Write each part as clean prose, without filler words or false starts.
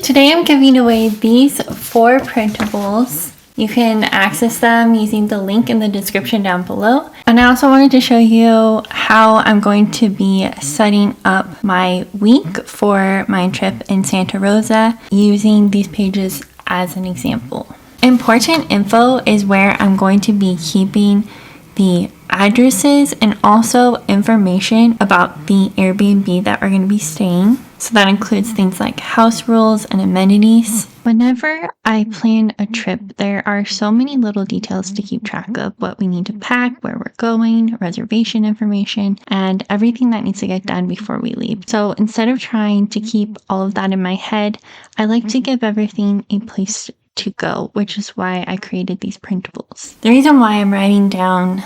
Today I'm giving away these 4 printables. You can access them using the link in the description down below. And I also wanted to show you how I'm going to be setting up my week for my trip in Santa Rosa using these pages as an example. Important info is where I'm going to be keeping the addresses and also information about the Airbnb that we're going to be staying. So that includes things like house rules and amenities. Whenever I plan a trip, there are so many little details to keep track of: what we need to pack, where we're going, reservation information, and everything that needs to get done before we leave. So instead of trying to keep all of that in my head, I like to give everything a place to go, which is why I created these printables. The reason why I'm writing down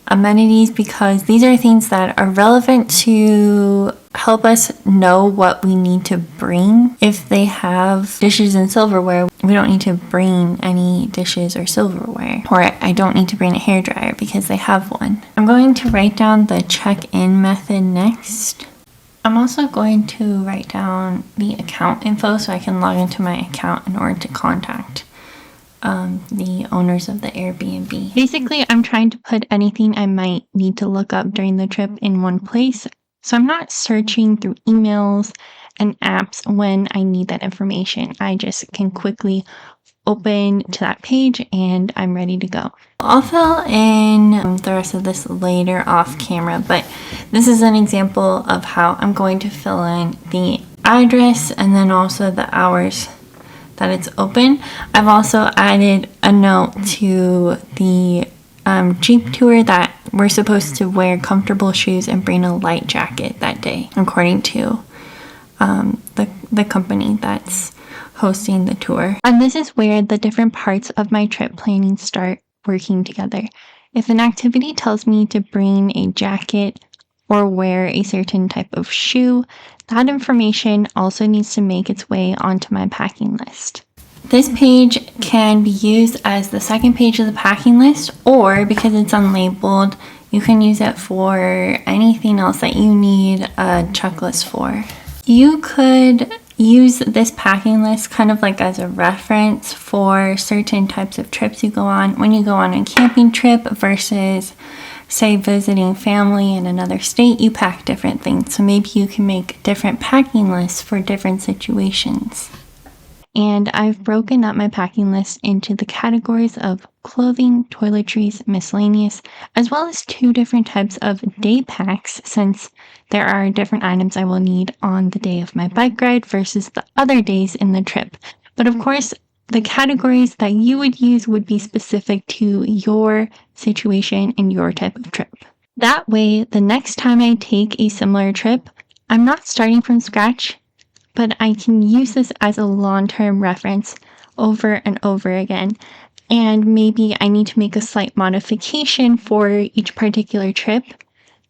amenities because these are things that are relevant to help us know what we need to bring. If they have dishes and silverware, we don't need to bring any dishes or silverware. Or I don't need to bring a hairdryer because they have one. I'm going to write down the check-in method next. I'm also going to write down the account info so I can log into my account in order to contact the owners of the Airbnb. Basically, I'm trying to put anything I might need to look up during the trip in one place, so I'm not searching through emails and apps when I need that information. I just can quickly open to that page and I'm ready to go. I'll fill in the rest of this later off camera, but this is an example of how I'm going to fill in the address and then also the hours that it's open. I've also added a note to the Jeep tour that we're supposed to wear comfortable shoes and bring a light jacket that day, according to the company that's hosting the tour. And this is where the different parts of my trip planning start working together. If an activity tells me to bring a jacket or wear a certain type of shoe, that information also needs to make its way onto my packing list. This page can be used as the second page of the packing list, or because it's unlabeled, you can use it for anything else that you need a checklist for. You could use this packing list kind of like as a reference for certain types of trips you go on. When you go on a camping trip versus, say, visiting family in another state, you pack different things. So maybe you can make different packing lists for different situations. And I've broken up my packing list into the categories of clothing, toiletries, miscellaneous, as well as 2 different types of day packs, since there are different items I will need on the day of my bike ride versus the other days in the trip. But of course, the categories that you would use would be specific to your situation and your type of trip. That way, the next time I take a similar trip, I'm not starting from scratch, but I can use this as a long-term reference over and over again. And maybe I need to make a slight modification for each particular trip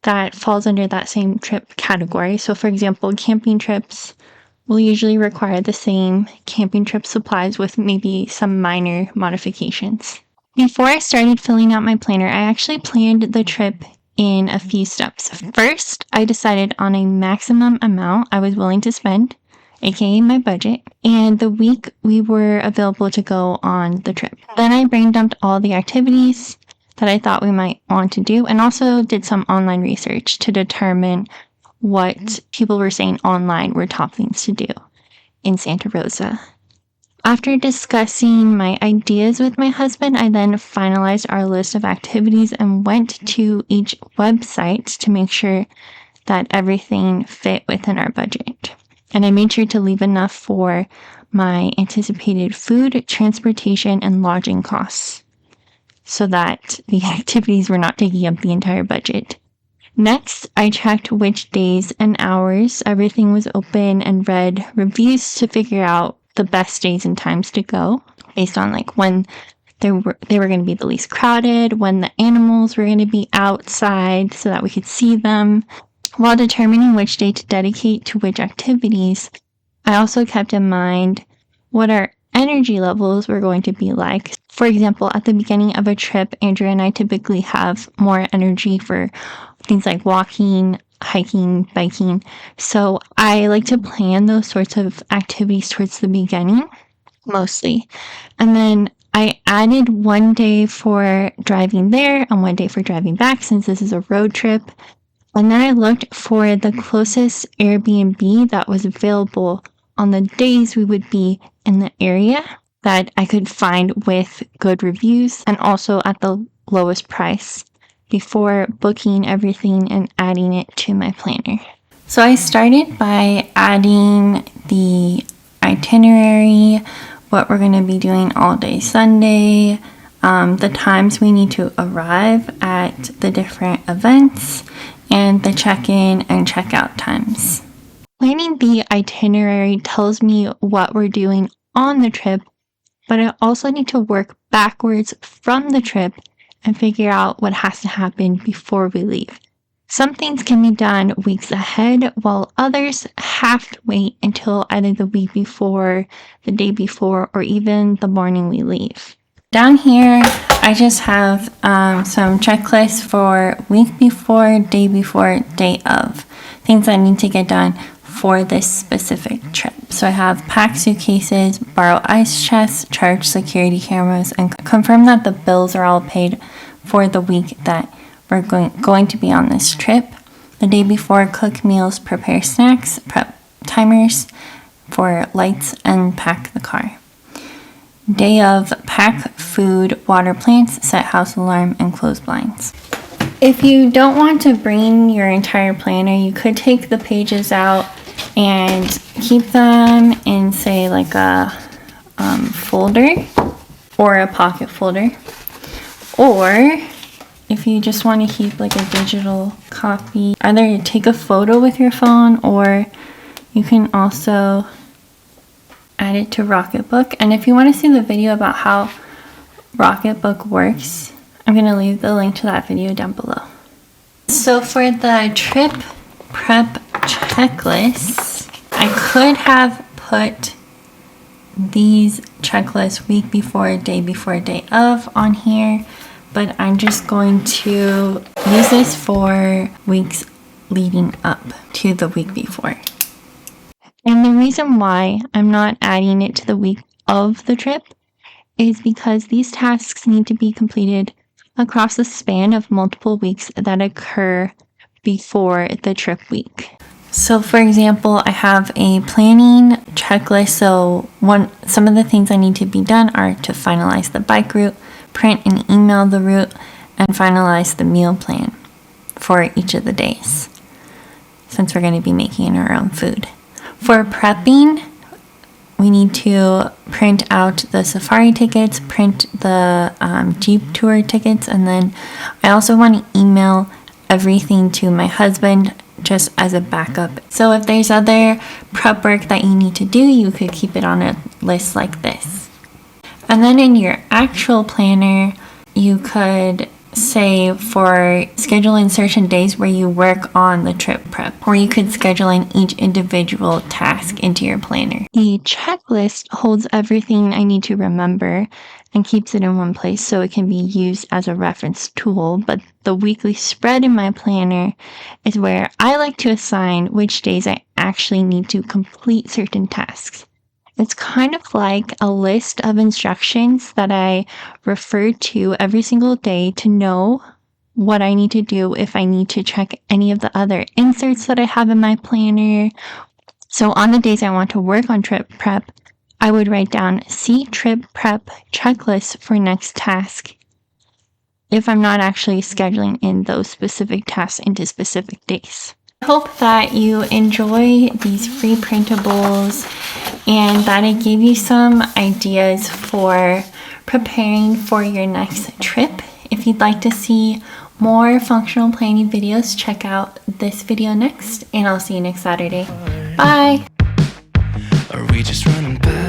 that falls under that same trip category. So for example, camping trips will usually require the same camping trip supplies with maybe some minor modifications. Before I started filling out my planner, I actually planned the trip in a few steps. First, I decided on a maximum amount I was willing to spend, aka my budget, and the week we were available to go on the trip. Then I brain dumped all the activities that I thought we might want to do, and also did some online research to determine what people were saying online were top things to do in Santa Rosa. After discussing my ideas with my husband, I then finalized our list of activities and went to each website to make sure that everything fit within our budget. And I made sure to leave enough for my anticipated food, transportation, and lodging costs so that the activities were not taking up the entire budget. Next, I checked which days and hours everything was open and read reviews to figure out the best days and times to go based on like when they were going to be the least crowded, when the animals were going to be outside so that we could see them. While determining which day to dedicate to which activities, I also kept in mind what our energy levels were going to be like. For example, at the beginning of a trip, Andrew and I typically have more energy for things like walking hiking, biking. So I like to plan those sorts of activities towards the beginning, mostly. And then I added 1 day for driving there and 1 day for driving back, since this is a road trip. And then I looked for the closest Airbnb that was available on the days we would be in the area that I could find with good reviews and also at the lowest price before booking everything and adding it to my planner. So I started by adding the itinerary, what we're going to be doing all day Sunday, the times we need to arrive at the different events, and the check-in and check-out times. Planning the itinerary tells me what we're doing on the trip, but I also need to work backwards from the trip and figure out what has to happen before we leave. Some things can be done weeks ahead, while others have to wait until either the week before, the day before, or even the morning we leave. Down here, I just have some checklists for week before, day of, things I need to get done for this specific trip. So I have pack suitcases, borrow ice chests, charge security cameras, and confirm that the bills are all paid for the week that we're going to be on this trip. The day before, cook meals, prepare snacks, prep timers for lights, and pack the car. Day of, pack food, water plants, set house alarm, and close blinds. If you don't want to bring your entire planner, you could take the pages out and keep them in, say, like a folder or a pocket folder. Or if you just want to keep like a digital copy, either take a photo with your phone, or you can also add it to Rocketbook. And if you want to see the video about how Rocketbook works, I'm going to leave the link to that video down below. So for the trip prep checklist, I could have put these checklists week before, day of on here, but I'm just going to use this for weeks leading up to the week before. And the reason why I'm not adding it to the week of the trip is because these tasks need to be completed across the span of multiple weeks that occur before the trip week. So for example, I have a planning checklist. So some of the things I need to be done are to finalize the bike route, print and email the route, and finalize the meal plan for each of the days, since we're going to be making our own food. For prepping, we need to print out the safari tickets, print the Jeep tour tickets, and then I also want to email everything to my husband just as a backup. So if there's other prep work that you need to do, you could keep it on a list like this. And then in your actual planner, you could say for scheduling certain days where you work on the trip prep, or you could schedule in each individual task into your planner. The checklist holds everything I need to remember and keeps it in one place so it can be used as a reference tool, but the weekly spread in my planner is where I like to assign which days I actually need to complete certain tasks. It's kind of like a list of instructions that I refer to every single day to know what I need to do if I need to check any of the other inserts that I have in my planner. So on the days I want to work on trip prep, I would write down see trip prep checklist for next task if I'm not actually scheduling in those specific tasks into specific days. I hope that you enjoy these free printables and that it gave you some ideas for preparing for your next trip. If you'd like to see more functional planning videos, check out this video next, and I'll see you next Saturday. Bye! Are we just running back?